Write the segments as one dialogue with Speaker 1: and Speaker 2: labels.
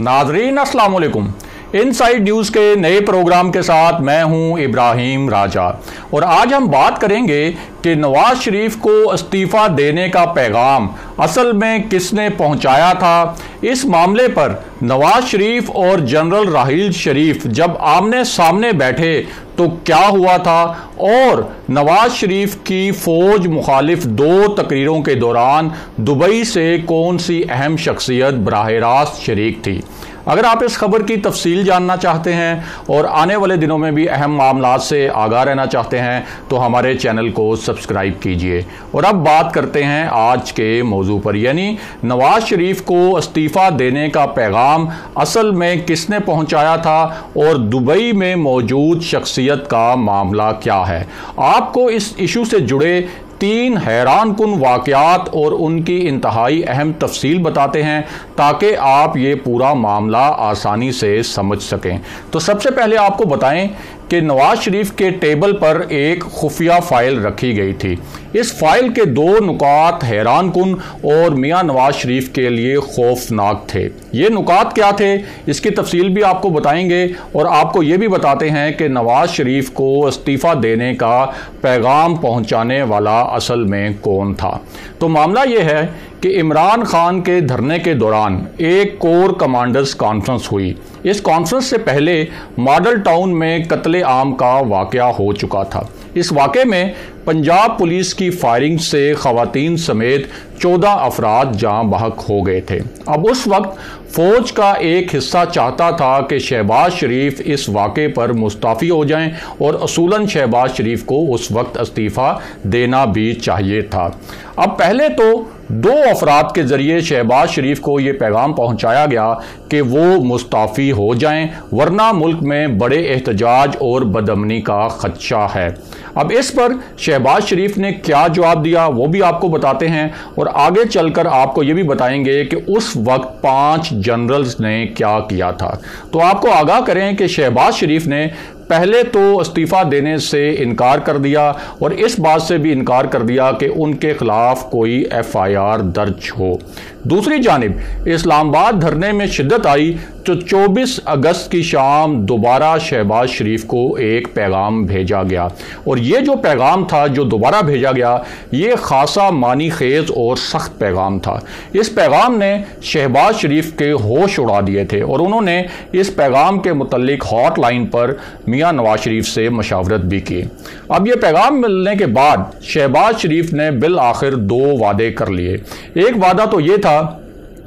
Speaker 1: नाजरीन अस्सलाम वालेकुम। इनसाइड न्यूज़ के नए प्रोग्राम के साथ मैं हूं इब्राहिम राजा और आज हम बात करेंगे कि नवाज शरीफ को इस्तीफ़ा देने का पैगाम असल में किसने पहुंचाया था। इस मामले पर नवाज शरीफ और जनरल राहील शरीफ जब आमने सामने बैठे तो क्या हुआ था और नवाज शरीफ की फ़ौज मुखालिफ दो तकरीरों के दौरान दुबई से कौन सी अहम शख्सियत बराह रास्त शरीक थी। अगर आप इस खबर की तफसील जानना चाहते हैं और आने वाले दिनों में भी अहम मामलात से आगाह रहना चाहते हैं तो हमारे चैनल को सब्सक्राइब कीजिए। और अब बात करते हैं आज के मौजू पर, यानी नवाज शरीफ को इस्तीफ़ा देने का पैगाम असल में किसने पहुंचाया था और दुबई में मौजूद शख्सियत का मामला क्या है। आपको इस इशू से जुड़े 3 हैरान कुन वाक़यात और उनकी इंतहाई अहम तफसील बताते हैं ताकि आप ये पूरा मामला आसानी से समझ सकें। तो सबसे पहले आपको बताएं कि नवाज शरीफ के टेबल पर एक खुफिया फ़ाइल रखी गई थी। इस फाइल के 2 नुकात हैरान कुन और मियां नवाज शरीफ के लिए खौफनाक थे। ये नुकात क्या थे, इसकी तफसील भी आपको बताएंगे और आपको ये भी बताते हैं कि नवाज शरीफ को इस्तीफ़ा देने का पैगाम पहुंचाने वाला असल में कौन था। तो मामला ये है कि इमरान खान के धरने के दौरान एक कोर कमांडर्स कॉन्फ्रेंस हुई। इस कॉन्फ्रेंस से पहले मॉडल टाउन में कत्ले आम का वाक़या हो चुका था। इस वाक़े में पंजाब पुलिस की फायरिंग से ख़वातीन समेत 14 अफराद जाँ बहक हो गए थे। अब उस वक्त फ़ौज का एक हिस्सा चाहता था कि शहबाज शरीफ इस वाक़े पर मुस्तफ़ी हो जाएं और असूलन शहबाज शरीफ को उस वक्त इस्तीफ़ा देना भी चाहिए था। अब पहले तो 2 अफराद के ज़रिए शहबाज शरीफ को ये पैगाम पहुंचाया गया कि वो मुस्तफ़ी हो जाएं वरना मुल्क में बड़े एहतजाज और बदअमनी का खदशा है। अब इस पर शहबाज शरीफ ने क्या जवाब दिया वो भी आपको बताते हैं और आगे चलकर आपको ये भी बताएंगे कि उस वक्त 5 जनरल्स ने क्या किया था। तो आपको आगाह करें कि शहबाज शरीफ ने पहले तो इस्तीफ़ा देने से इनकार कर दिया और इस बात से भी इनकार कर दिया कि उनके खिलाफ कोई FIR दर्ज हो। दूसरी जानिब इस्लामाबाद धरने में शिद्दत आई तो 24 अगस्त की शाम दोबारा शहबाज शरीफ को एक पैगाम भेजा गया और ये जो पैगाम था जो दोबारा भेजा गया ये खासा मानी खेज और सख्त पैगाम था। इस पैगाम ने शहबाज शरीफ के होश उड़ा दिए थे और उन्होंने इस पैगाम के मुतल्लिक हॉटलाइन पर मियां नवाज शरीफ से मशावरत भी की। अब ये पैगाम मिलने के बाद शहबाज शरीफ ने बिल आखिर 2 वादे कर लिए। एक वादा तो ये था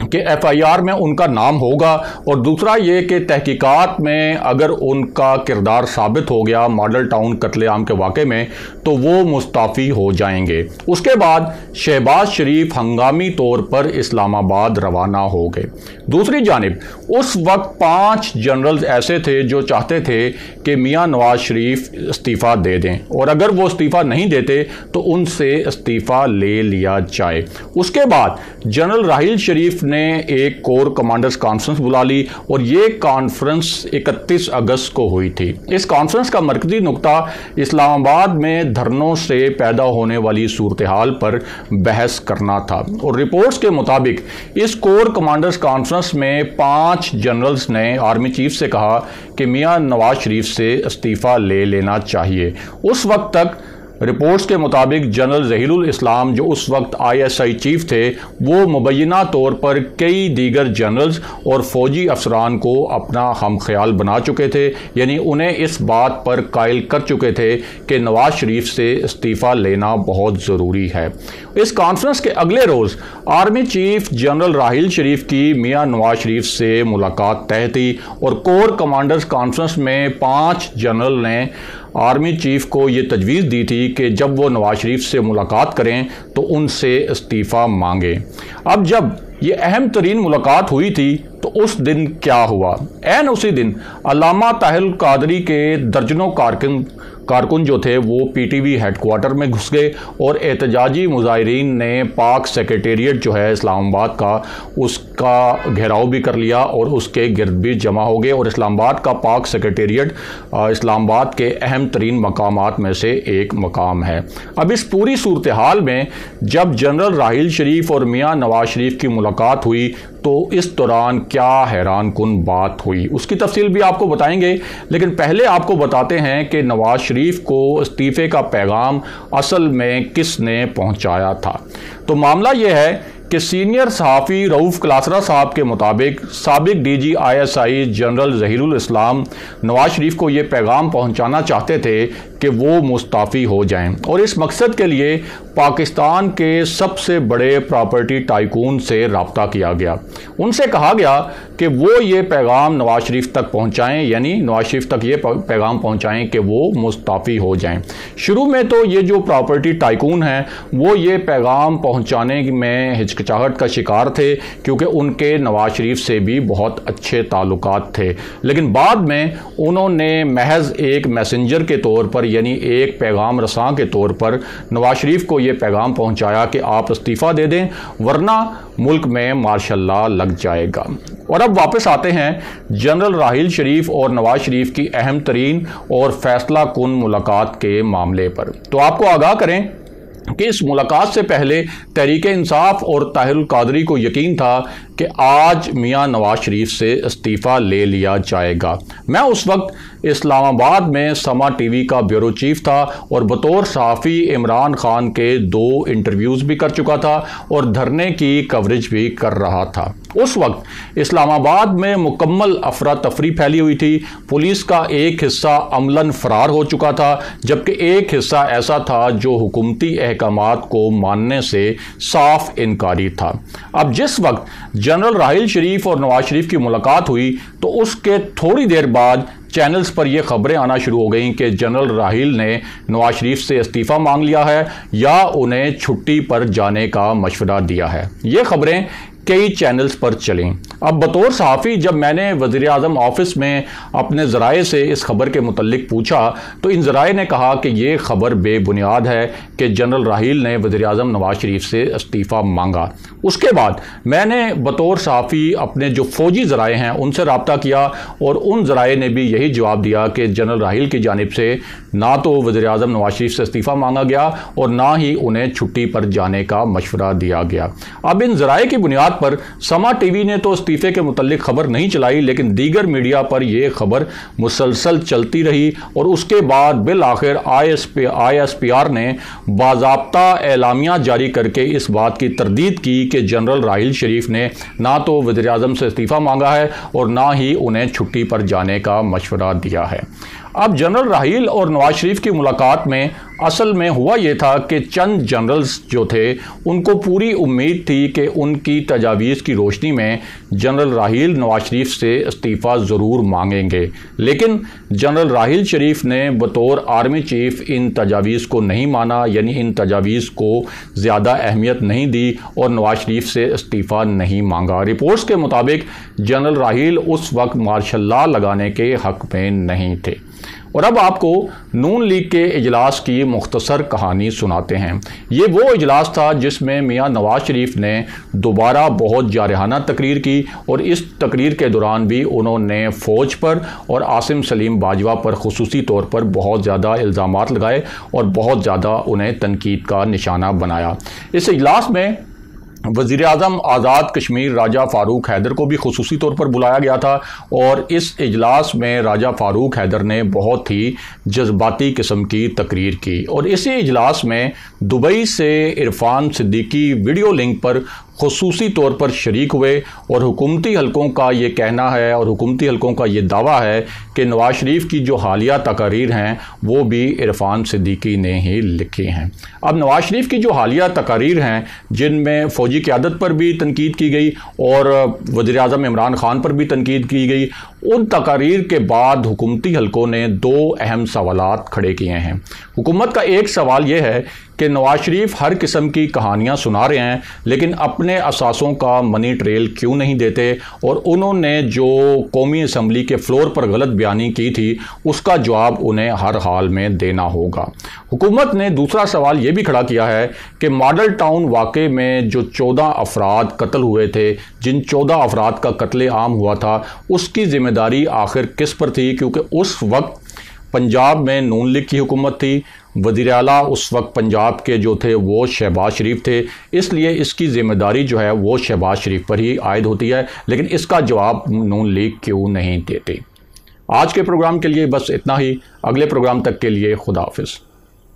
Speaker 1: कि FIR में उनका नाम होगा और दूसरा ये कि तहकीकात में अगर उनका किरदार साबित हो गया मॉडल टाउन कत्लेआम के वाक़े में तो वो मुस्तफ़ी हो जाएंगे। उसके बाद शहबाज शरीफ हंगामी तौर पर इस्लामाबाद रवाना हो गए। दूसरी जानिब उस वक्त 5 जनरल्स ऐसे थे जो चाहते थे कि मियां नवाज शरीफ इस्तीफ़ा दे दें और अगर वो इस्तीफ़ा नहीं देते तो उनसे इस्तीफ़ा ले लिया जाए। उसके बाद जनरल राहील शरीफ ने एक कोर कमांडर्स कॉन्फ्रेंस बुला ली और ये कॉन्फ्रेंस 31 अगस्त को हुई थी। इस कॉन्फ्रेंस का मरकजी नुक्ता इस्लामाबाद में धरनों से पैदा होने वाली सूरत हाल पर बहस करना था और रिपोर्ट्स के मुताबिक इस कोर कमांडर्स कॉन्फ्रेंस में 5 जनरल्स ने आर्मी चीफ से कहा कि मियां नवाज शरीफ से इस्तीफ़ा ले लेना चाहिए। उस वक्त तक रिपोर्ट्स के मुताबिक जनरल ज़हीरुल इस्लाम जो उस वक्त ISI चीफ थे वो मुबैना तौर पर कई दीगर जनरल्स और फ़ौजी अफसरान को अपना हम ख्याल बना चुके थे, यानी उन्हें इस बात पर कायल कर चुके थे कि नवाज शरीफ से इस्तीफ़ा लेना बहुत ज़रूरी है। इस कॉन्फ्रेंस के अगले रोज़ आर्मी चीफ जनरल राहील शरीफ की मियां नवाज शरीफ से मुलाकात तय थी और कोर कमांडर्स कॉन्फ्रेंस में 5 जनरल ने आर्मी चीफ को ये तजवीज़ दी थी कि जब वो नवाज शरीफ से मुलाकात करें तो उनसे इस्तीफ़ा मांगें। अब जब ये अहम तरीन मुलाकात हुई थी तो उस दिन क्या हुआ, ऐन उसी दिन अल्लामा ताहिर कादरी के दर्जनों कारकुन जो थे वो PTV हेडक्वार्टर में घुस गए और एहतजाजी मुजाहिरीन ने पाक सेक्रेटेरिएट जो है इस्लामाबाद का उसका घेराव भी कर लिया और उसके गिर्द भी जमा हो गए और इस्लामाबाद का पाक सेक्रेटेरिएट इस्लामाबाद के अहम तरीन मकामात में से एक मकाम है। अब इस पूरी सूरत हाल में जब जनरल राहील शरीफ और मियां नवाज शरीफ की मुलाकात हुई तो इस दौरान क्या हैरान कुन बात हुई, उसकी तफसील भी आपको बताएंगे। लेकिन पहले आपको बताते हैं कि नवाज शरीफ को इस्तीफ़े का पैगाम असल में किसने पहुंचाया था। तो मामला यह है कि सीनियर सहाफ़ी रऊफ़ क्लासरा साहब के मुताबिक साबिक DG ISI जनरल ज़हीरुल इस्लाम नवाज शरीफ को ये पैगाम पहुंचाना चाहते थे कि वो मुस्ताफ़ी हो जाएं, और इस मकसद के लिए पाकिस्तान के सबसे बड़े प्रॉपर्टी टाइकून से रब्ता किया गया। उनसे कहा गया कि वो ये पैगाम नवाज शरीफ तक पहुंचाएं, यानी नवाज शरीफ तक ये पैगाम पहुंचाएं कि वो मुस्ताफ़ी हो जाएं। शुरू में तो ये जो प्रॉपर्टी टाइकून हैं वो ये पैगाम पहुंचाने में हिचकिचाहट का शिकार थे, क्योंकि उनके नवाज शरीफ से भी बहुत अच्छे ताल्लुकात थे। लेकिन बाद में उन्होंने महज एक मैसेंजर के तौर पर, यानी एक पैगाम रसां के तौर पर नवाज शरीफ को ये पैगाम पहुंचाया कि आप इस्तीफ़ा दे दें वरना मुल्क में मार्शल लॉ लग जाएगा। और अब वापस आते हैं जनरल राहील शरीफ और नवाज शरीफ की अहम तरीन और फैसला कुन मुलाकात के मामले पर। तो आपको आगाह करें कि इस मुलाकात से पहले तहरीक इंसाफ और ताहिरुल कादरी को यकीन था कि आज मियां नवाज शरीफ से इस्तीफ़ा ले लिया जाएगा। मैं उस वक्त इस्लामाबाद में समा TV का ब्यूरो चीफ था और बतौर सहाफ़ी इमरान खान के 2 इंटरव्यूज़ भी कर चुका था और धरने की कवरेज भी कर रहा था। उस वक्त इस्लामाबाद में मुकम्मल अफरा तफरी फैली हुई थी। पुलिस का एक हिस्सा अमलन फरार हो चुका था, जबकि एक हिस्सा ऐसा था जो हुकूमती अहकामात को मानने से साफ इनकारी था। अब जिस वक्त जनरल राहील शरीफ और नवाज शरीफ की मुलाकात हुई तो उसके थोड़ी देर बाद चैनल्स पर यह खबरें आना शुरू हो गईं कि जनरल राहील ने नवाज शरीफ से इस्तीफ़ा मांग लिया है या उन्हें छुट्टी पर जाने का मशवरा दिया है। ये खबरें कई चैनल्स पर चलें। अब बतौर सहाफ़ी जब मैंने वज़ीर आज़म ऑफिस में अपने ज़राए से इस खबर के मुतल्लिक पूछा तो इन ज़राए ने कहा कि ये खबर बेबुनियाद है कि जनरल राहील ने वज़ीर आज़म नवाज शरीफ से इस्तीफ़ा मांगा। उसके बाद मैंने बतौर सहाफ़ी अपने जो फ़ौजी ज़राए हैं उनसे रब्ता किया और उन ज़राए ने भी यही जवाब दिया कि जनरल राहील की जानिब से ना तो वज़ीर आज़म नवाज शरीफ से इस्तीफ़ा मांगा गया और ना ही उन्हें छुट्टी पर जाने का मशवरा दिया गया। अब इन ज़राए की बुनियाद पर समा TV ने तो इस्तीफ़े के मुतल्लिक खबर नहीं चलाई, लेकिन दीगर मीडिया पर यह खबर मुसलसल चलती रही और उसके बाद बिल आखिर ISPR ने बाज़ाब्ता एलामिया जारी करके इस बात की तरदीद की कि जनरल राहील शरीफ ने ना तो वज़ीर आज़म से इस्तीफ़ा मांगा है और ना ही उन्हें छुट्टी पर जाने का मशवरा दिया है। अब जनरल राहील और नवाज शरीफ की मुलाकात में असल में हुआ ये था कि चंद जनरल्स जो थे उनको पूरी उम्मीद थी कि उनकी तजावीज़ की रोशनी में जनरल राहील नवाज शरीफ से इस्तीफ़ा ज़रूर मांगेंगे, लेकिन जनरल राहील शरीफ ने बतौर आर्मी चीफ इन तजावीज़ को नहीं माना, यानी इन तजावीज़ को ज़्यादा अहमियत नहीं दी और नवाज शरीफ से इस्तीफ़ा नहीं मांगा। रिपोर्ट्स के मुताबिक जनरल राहील उस वक्त मार्शल लॉ लगाने के हक़ में नहीं थे। और अब आपको नून लीग के इजलास की मुख्तसर कहानी सुनाते हैं। ये वो इजलास था जिसमें मियां नवाज शरीफ ने दोबारा बहुत जारहाना तकरीर की और इस तकरीर के दौरान भी उन्होंने फ़ौज पर और आसिम सलीम बाजवा पर खुसूसी तौर पर बहुत ज़्यादा इल्ज़ामात लगाए और बहुत ज़्यादा उन्हें तनकीद का निशाना बनाया। इस इजलास में वज़ीर आज़म आज़ाद कश्मीर राजा फ़ारूक हैदर को भी खुसूसी तौर पर बुलाया गया था और इस इजलास में राजा फ़ारूक हैदर ने बहुत ही जज्बाती किस्म की तकरीर की और इसी इजलास में दुबई से इरफान सिद्दीकी वीडियो लिंक पर खुसूसी तौर पर शरीक हुए और हुकूमती हलकों का ये कहना है और हुकूमती हलकों का ये दावा है कि नवाज शरीफ की जो हालिया तकारीर हैं वो भी इरफान सिद्दीकी ने ही लिखी हैं। अब नवाज शरीफ की जो हालिया तकारीर हैं जिनमें फ़ौजी क़यादत पर भी तनकीद की गई और वज़ीर आज़म इमरान खान पर भी तनकीद की गई, उन तकारीर के बाद हुकूमती हलकों ने 2 अहम सवालात खड़े किए हैं। हुकूमत का एक सवाल यह है कि नवाज शरीफ हर किस्म की कहानियां सुना रहे हैं लेकिन अपने असासों का मनी ट्रेल क्यों नहीं देते, और उन्होंने जो कौमी असम्बली के फ्लोर पर गलत बयानी की थी उसका जवाब उन्हें हर हाल में देना होगा। हुकूमत ने दूसरा सवाल ये भी खड़ा किया है कि मॉडल टाउन वाक़े में जो 14 अफराद कत्ल हुए थे, जिन 14 अफराद का कत्ले आम हुआ था, उसकी जिम्मेदारी आखिर किस पर थी, क्योंकि उस वक्त पंजाब में नून लीग की हुकूमत थी, वज़ीर आला उस वक्त पंजाब के जो थे वो शहबाज शरीफ थे, इसलिए इसकी ज़िम्मेदारी जो है वो शहबाज शरीफ पर ही आयद होती है। लेकिन इसका जवाब नून लीग क्यों नहीं देती। आज के प्रोग्राम के लिए बस इतना ही। अगले प्रोग्राम तक के लिए खुदा हाफिज़।